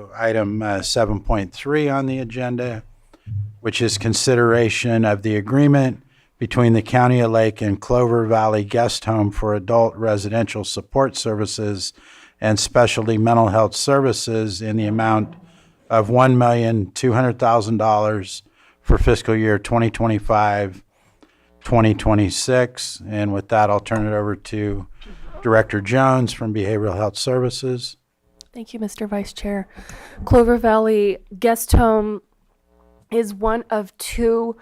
to item 7.3 on the agenda, which is consideration of the agreement between the County of Lake and Clover Valley Guest Home for Adult Residential Support Services and Specialty Mental Health Services in the amount of $1,200,000 for fiscal year 2025-2026. And with that, I'll turn it over to Director Jones from Behavioral Health Services. Thank you, Mr. Vice Chair. Clover Valley Guest Home is one of two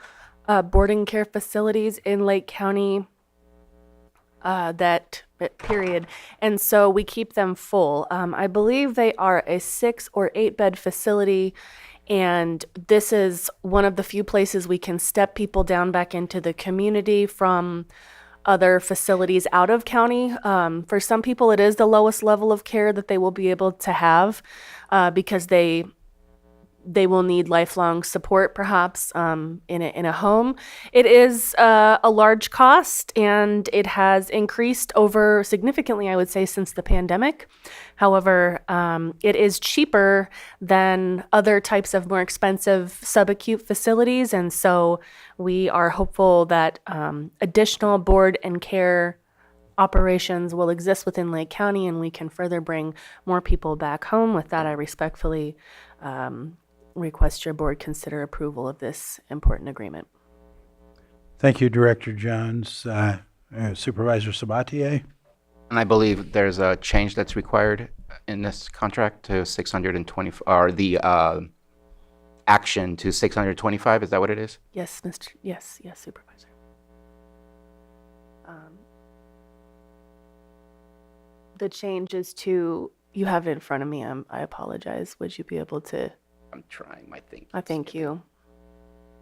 boarding care facilities in Lake County period. And so we keep them full. I believe they are a 6 or 8 bed facility. And this is one of the few places we can step people down back into the community from other facilities out of county. For some people, it is the lowest level of care that they will be able to have because they will need lifelong support, perhaps in a home. It is a large cost, and it has increased over significantly, I would say, since the pandemic. However, it is cheaper than other types of more expensive subacute facilities, and so we are hopeful that additional board and care operations will exist within Lake County, and we can further bring more people back home. With that, I respectfully request your board consider approval of this important agreement. Thank you, Director Jones. Supervisor Sabatier? And I believe there's a change that's required in this contract to 620, or the action to 625. Is that what it is? Yes, Yes, Supervisor. The change is to, you have it in front of me. I apologize. Would you be able to? I'm trying my thing. I thank you.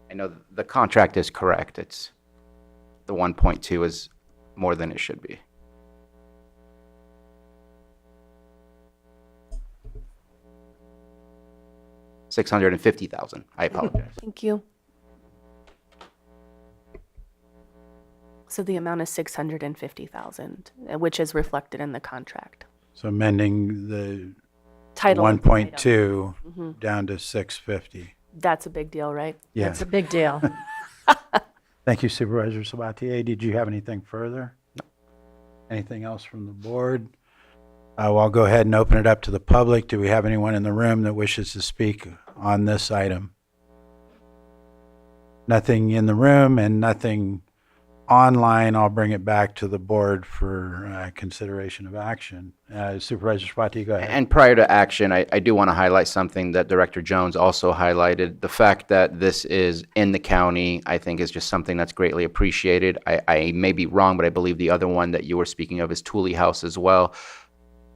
I know the contract is correct. It's the 1.2 is more than it should be. $650,000. I apologize. Thank you. So the amount is $650,000, which is reflected in the contract. So amending the Title 1.2 down to 650. That's a big deal, right? Yeah. It's a big deal. Thank you, Supervisor Sabatier. Did you have anything further? No. Anything else from the board? Well, I'll go ahead and open it up to the public. Do we have anyone in the room that wishes to speak on this item? Nothing in the room and nothing online. I'll bring it back to the board for consideration of action. Supervisor Sabatier, go ahead. And prior to action, I do want to highlight something that Director Jones also highlighted. The fact that this is in the county, I think, is just something that's greatly appreciated. I may be wrong, but I believe the other one that you were speaking of is Thule House as well.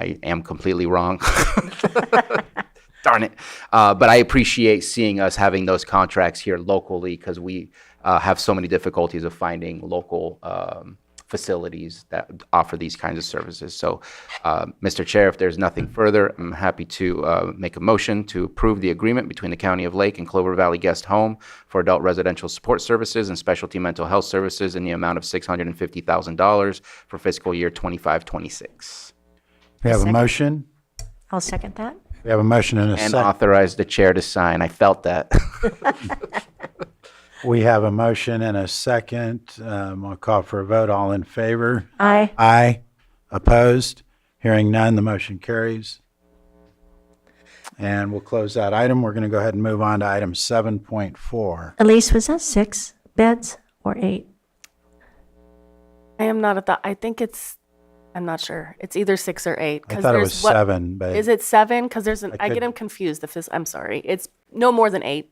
I am completely wrong. Darn it. But I appreciate seeing us having those contracts here locally, because we have so many difficulties of finding local facilities that offer these kinds of services. So, Mr. Chair, if there's nothing further, I'm happy to make a motion to approve the agreement between the County of Lake and Clover Valley Guest Home for Adult Residential Support Services and Specialty Mental Health Services in the amount of $650,000 for fiscal year 25-26. We have a Second. motion. I'll second that. We have a motion and a And second. authorize the chair to sign. I felt that. We have a motion and a second. I'll call for a vote. All in favor? Aye. Aye. Opposed? Hearing none, the motion carries. And we'll close that item. We're going to go ahead and move on to item 7.4. Elise, was that 6 beds or 8? I am not at that. I think I'm not sure. It's either 6 or 8. I thought it was 7, but Is it 7? Because I could- get them confused. I'm sorry. It's no more than 8.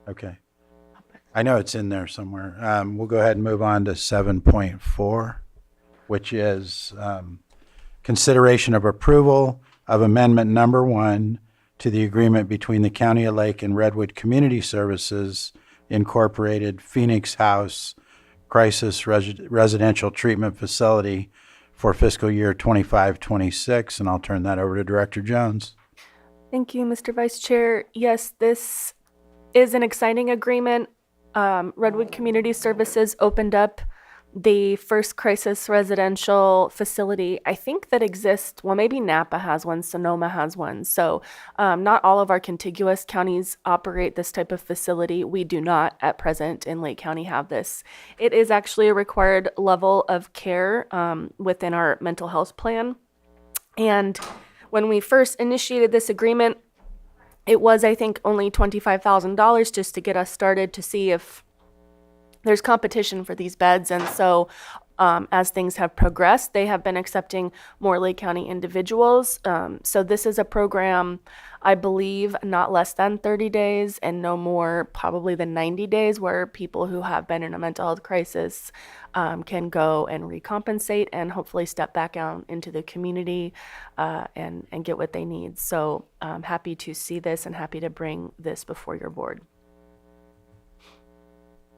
okay. I know it's in there somewhere. We'll go ahead and move on to 7.4, which is consideration of approval of amendment number 1 to the agreement between the County of Lake and Redwood Community Services Incorporated Phoenix House Crisis Residential Treatment Facility for fiscal year 25-26, and I'll turn that over to Director Jones. Thank you, Mr. Vice Chair. Yes, this is an exciting agreement. Redwood Community Services opened up the first crisis residential facility, I think that exists, well, maybe Napa has one, Sonoma has one. So not all of our contiguous counties operate this type of facility. We do not at present in Lake County have this. It is actually a required level of care within our mental health plan. And when we first initiated this agreement, it was, I think, only $25,000 just to get us started to see if there's competition for these beds. And so as things have progressed, they have been accepting more Lake County individuals. So this is a program, I believe, not less than 30 days and no more probably than 90 days, where people who have been in a mental health crisis can go and recompensate and hopefully step back out into the community and get what they need. So I'm happy to see this and happy to bring this before your board.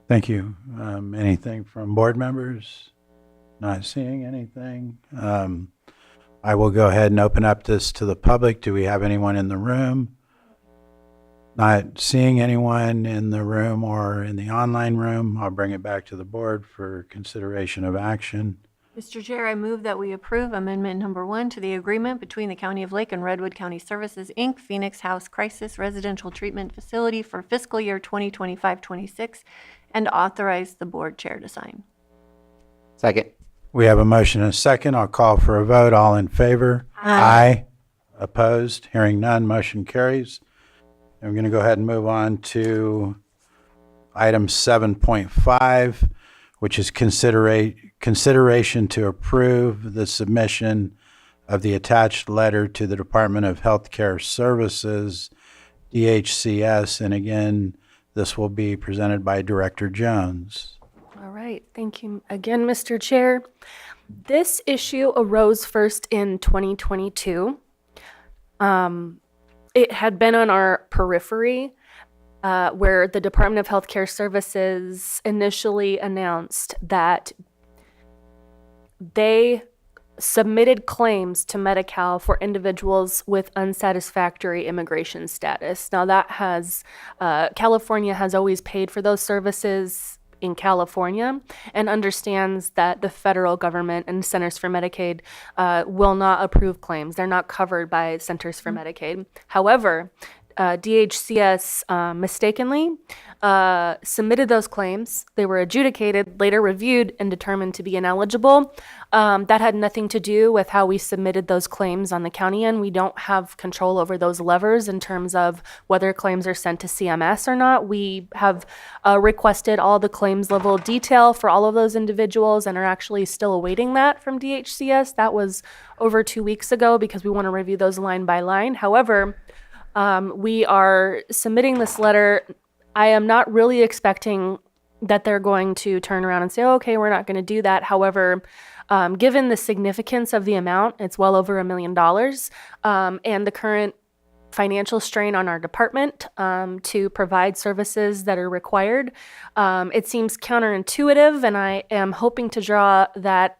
Thank you. Anything from board members? Not seeing anything. I will go ahead and open up this to the public. Do we have anyone in the room? Not seeing anyone in the room or in the online room. I'll bring it back to the board for consideration of action. Mr. Chair, I move that we approve amendment number 1 to the agreement between the County of Lake and Redwood County Services, Inc., Phoenix House Crisis Residential Treatment Facility for fiscal year 2025-26, and authorize the board chair to sign. Second. We have a motion and a second. I'll call for a vote. All in favor? Aye. Opposed? Hearing none, motion carries. And we're going to go ahead and move on to item 7.5, which is consideration to approve the submission of the attached letter to the Department of Healthcare Services, DHCS. And again, this will be presented by Director Jones. All right. Thank you again, Mr. Chair. This issue arose first in 2022. It had been on our periphery where the Department of Healthcare Services initially announced that they submitted claims to Medi-Cal for individuals with unsatisfactory immigration status. Now that has, California has always paid for those services in California and understands that the federal government and Centers for Medicaid will not approve claims. They're not covered by Centers for Medicaid. However, DHCS mistakenly submitted those claims. They were adjudicated, later reviewed, and determined to be ineligible. That had nothing to do with how we submitted those claims on the county end. We don't have control over those levers in terms of whether claims are sent to CMS or not. We have requested all the claims level detail for all of those individuals and are actually still awaiting that from DHCS. That was over 2 weeks ago because we want to review those line by line. However, we are submitting this letter. I am not really expecting that they're going to turn around and say, oh, okay, we're not going to do that. However, given the significance of the amount, it's well over $1 million, and the current financial strain on our department to provide services that are required, it seems counterintuitive, and I am hoping to draw that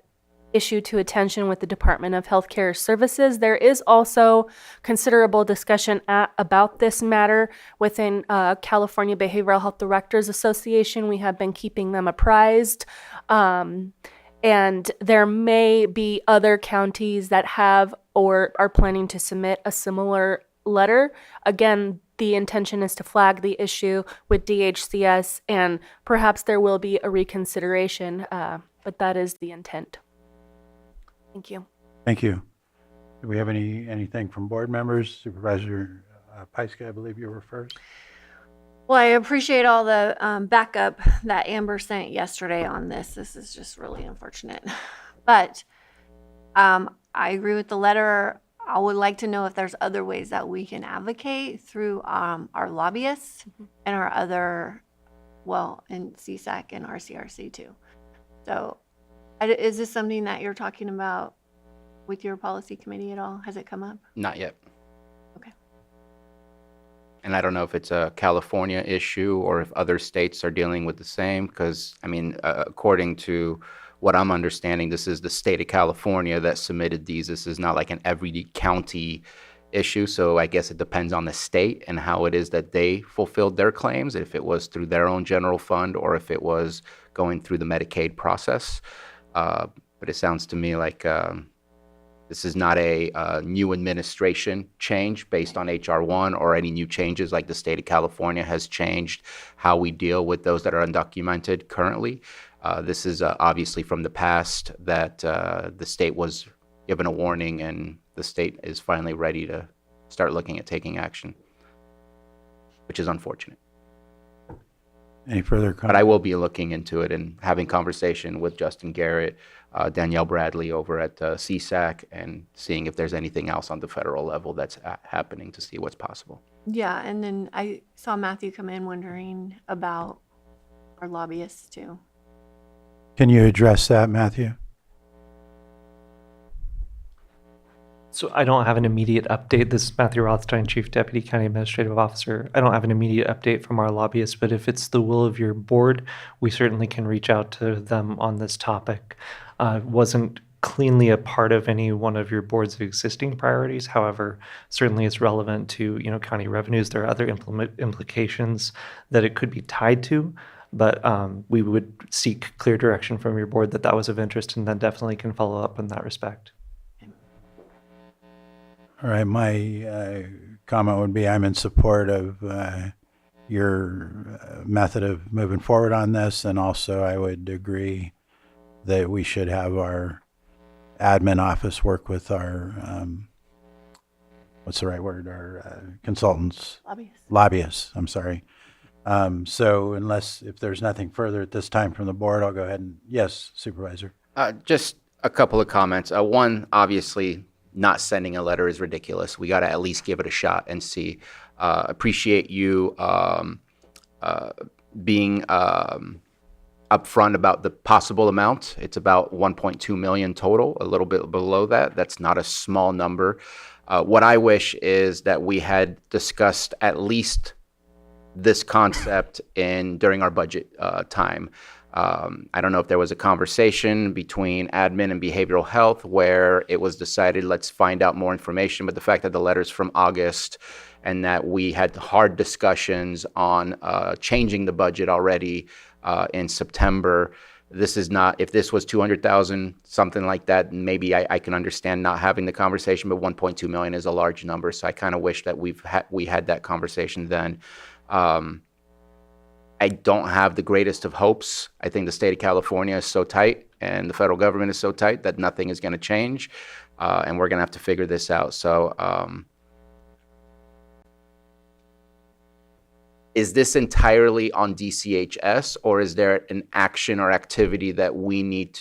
issue to attention with the Department of Healthcare Services. There is also considerable discussion about this matter within California Behavioral Health Directors Association. We have been keeping them apprised. And there may be other counties that have or are planning to submit a similar letter. Again, the intention is to flag the issue with DHCS, and perhaps there will be a reconsideration, but that is the intent. Thank you. Thank you. Do we have anything from board members? Supervisor Pyska, I believe you were first. Well, I appreciate all the backup that Amber sent yesterday on this. This is just really unfortunate. But I agree with the letter. I would like to know if there's other ways that we can advocate through our lobbyists and our other, well, in CSAC and RCRC too. So is this something that you're talking about with your policy committee at all? Has it come up? Not yet. Okay. And I don't know if it's a California issue or if other states are dealing with the same, because, I mean, according to what I'm understanding, this is the state of California that submitted these. This is not like an every county issue. So I guess it depends on the state and how it is that they fulfilled their claims, if it was through their own general fund or if it was going through the Medicaid process. But it sounds to me like this is not a new administration change based on HR 1 or any new changes like the state of California has changed how we deal with those that are undocumented currently. This is obviously from the past that the state was given a warning and the state is finally ready to start looking at taking action, which is unfortunate. Any further But comments? I will be looking into it and having conversation with Justin Garrett, Danielle Bradley over at CSAC, and seeing if there's anything else on the federal level that's happening to see what's possible. Yeah, and then I saw Matthew come in wondering about our lobbyists too. Can you address that, Matthew? So I don't have an immediate update. This is Matthew Rothstein, Chief Deputy County Administrative Officer. I don't have an immediate update from our lobbyists, but if it's the will of your board, we certainly can reach out to them on this topic. Wasn't cleanly a part of any one of your board's existing priorities. However, certainly it's relevant to county revenues. There are other implications that it could be tied to, but we would seek clear direction from your board that that was of interest, and then definitely can follow up in that respect. All right, my comment would be I'm in support of your method of moving forward on this, and also I would agree that we should have our admin office work with our, what's the right word, our consultants, Lobbyists. lobbyists, I'm sorry. So if there's nothing further at this time from the board, I'll go ahead and, yes, Supervisor. Just a couple of comments. One, obviously, not sending a letter is ridiculous. We got to at least give it a shot and see. Appreciate you being upfront about the possible amount. It's about 1.2 million total, a little bit below that. That's not a small number. What I wish is that we had discussed at least this concept during our budget time. I don't know if there was a conversation between admin and behavioral health where it was decided, let's find out more information. But the fact that the letter's from August and that we had hard discussions on changing the budget already in September, this is not, if this was 200,000, something like that, maybe I can understand not having the conversation, but 1.2 million is a large number. So I kind of wish that we had that conversation then. I don't have the greatest of hopes. I think the state of California is so tight and the federal government is so tight that nothing is going to change. And we're going to have to figure this out. So is this entirely on DCHS, or is there an action or activity that we need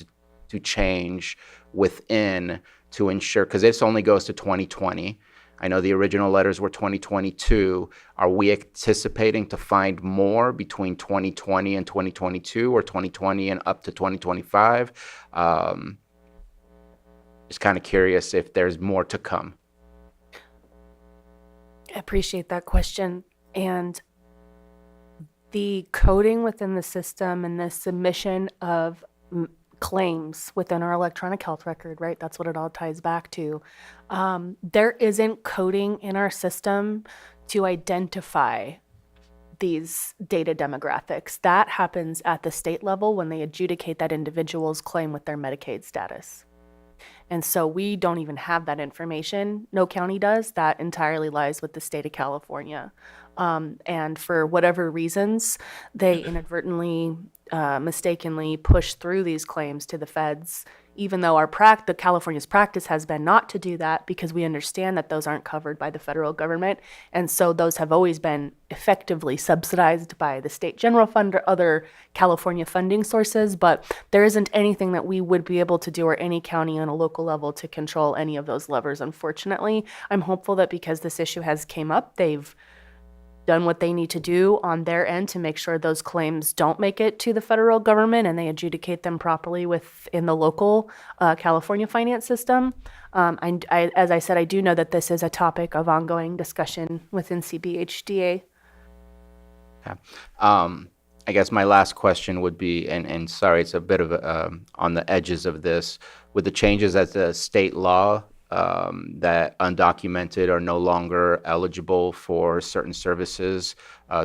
to change within to ensure, because this only goes to 2020. I know the original letters were 2022. Are we anticipating to find more between 2020 and 2022, or 2020 and up to 2025? Just kind of curious if there's more to come. I appreciate that question. And the coding within the system and the submission of claims within our electronic health record, right? That's what it all ties back to. There isn't coding in our system to identify these data demographics. That happens at the state level when they adjudicate that individual's claim with their Medicaid status. And so we don't even have that information. No county does. That entirely lies with the state of California. And for whatever reasons, they inadvertently, mistakenly push through these claims to the feds, even though the California's practice has been not to do that, because we understand that those aren't covered by the federal government. And so those have always been effectively subsidized by the state general fund or other California funding sources. But there isn't anything that we would be able to do, or any county on a local level, to control any of those levers, unfortunately. I'm hopeful that because this issue has came up, they've done what they need to do on their end to make sure those claims don't make it to the federal government and they adjudicate them properly within the local California finance system. As I said, I do know that this is a topic of ongoing discussion within CBHDA. Okay. I guess my last question would be, and sorry, it's a bit of on the edges of this, with the changes at the state law that undocumented are no longer eligible for certain services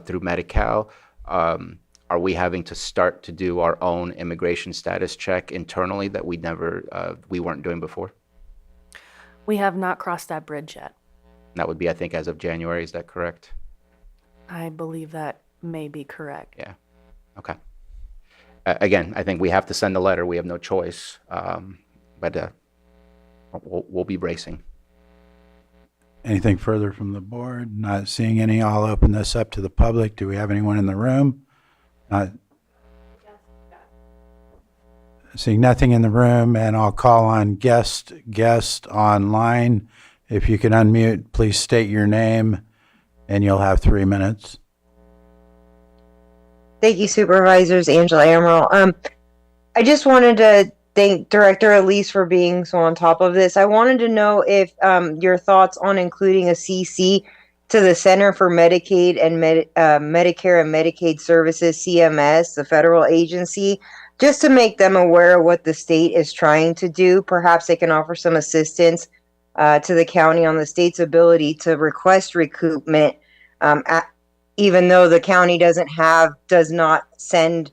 through Medi-Cal. Are we having to start to do our own immigration status check internally that we weren't doing before? We have not crossed that bridge yet. That would be, I think, as of January. Is that correct? I believe that may be correct. Yeah. Okay. Again, I think we have to send a letter. We have no choice. But we'll be bracing. Anything further from the board? Not seeing any. I'll open this up to the public. Do we have anyone in the room? Not seeing nothing in the room, and I'll call on guest online. If you can unmute, please state your name, and you'll have 3 minutes. Thank you, Supervisors. Angela Amaral. I just wanted to thank Director Elise for being so on top of this. I wanted to know if your thoughts on including a CC to the Center for Medicaid and Medicare and Medicaid Services, CMS, the federal agency, just to make them aware of what the state is trying to do. Perhaps they can offer some assistance to the county on the state's ability to request recoupment, even though the county does not send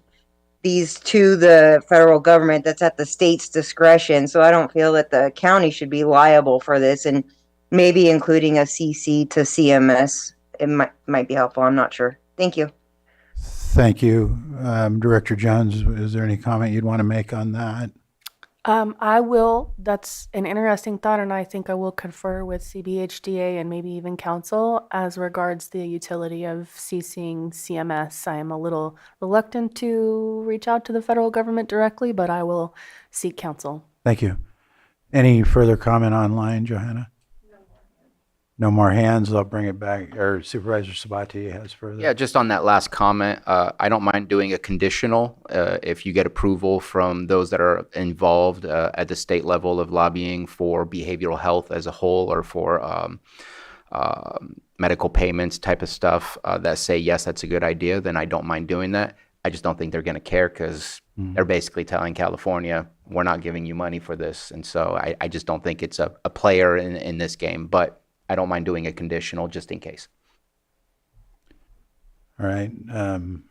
these to the federal government. That's at the state's discretion. So I don't feel that the county should be liable for this, and maybe including a CC to CMS. It might be helpful. I'm not sure. Thank you. Thank you. Director Jones, is there any comment you'd want to make on that? I will. That's an interesting thought, and I think I will confer with CBHDA and maybe even council as regards the utility of CCing CMS. I am a little reluctant to reach out to the federal government directly, but I will seek counsel. Thank you. Any further comment online, Johanna? No more hands. I'll bring it back. Or Supervisor Sabati has further. Yeah, just on that last comment, I don't mind doing a conditional if you get approval from those that are involved at the state level of lobbying for behavioral health as a whole, or for medical payments type of stuff that say, yes, that's a good idea, then I don't mind doing that. I just don't think they're going to care, because they're basically telling California, we're not giving you money for this. And so I just don't think it's a player in this game. But I don't mind doing a conditional just in case. All right.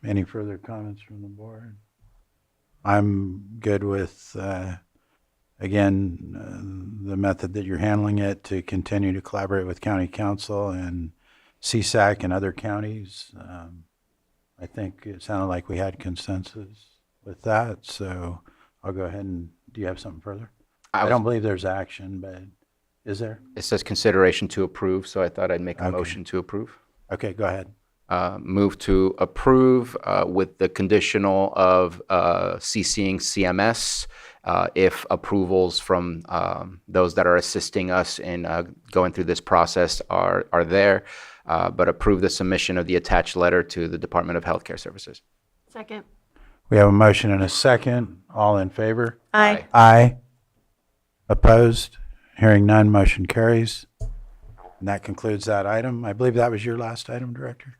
Any further comments from the board? I'm good with, the method that you're handling it, to continue to collaborate with county council and CSAC and other counties. I think it sounded like we had consensus with that, so I'll go ahead and, do you have something further? I don't believe there's action, but is there? It says consideration to approve, so I thought I'd make a motion to approve. Okay, go ahead. Move to approve with the conditional of CCing CMS if approvals from those that are assisting us in going through this process are there, but approve the submission of the attached letter to the Department of Healthcare Services. Second. We have a motion and a second. All in favor? Aye. Aye. Opposed? Hearing none, motion carries. And that concludes that item. I believe that was your last item, Director?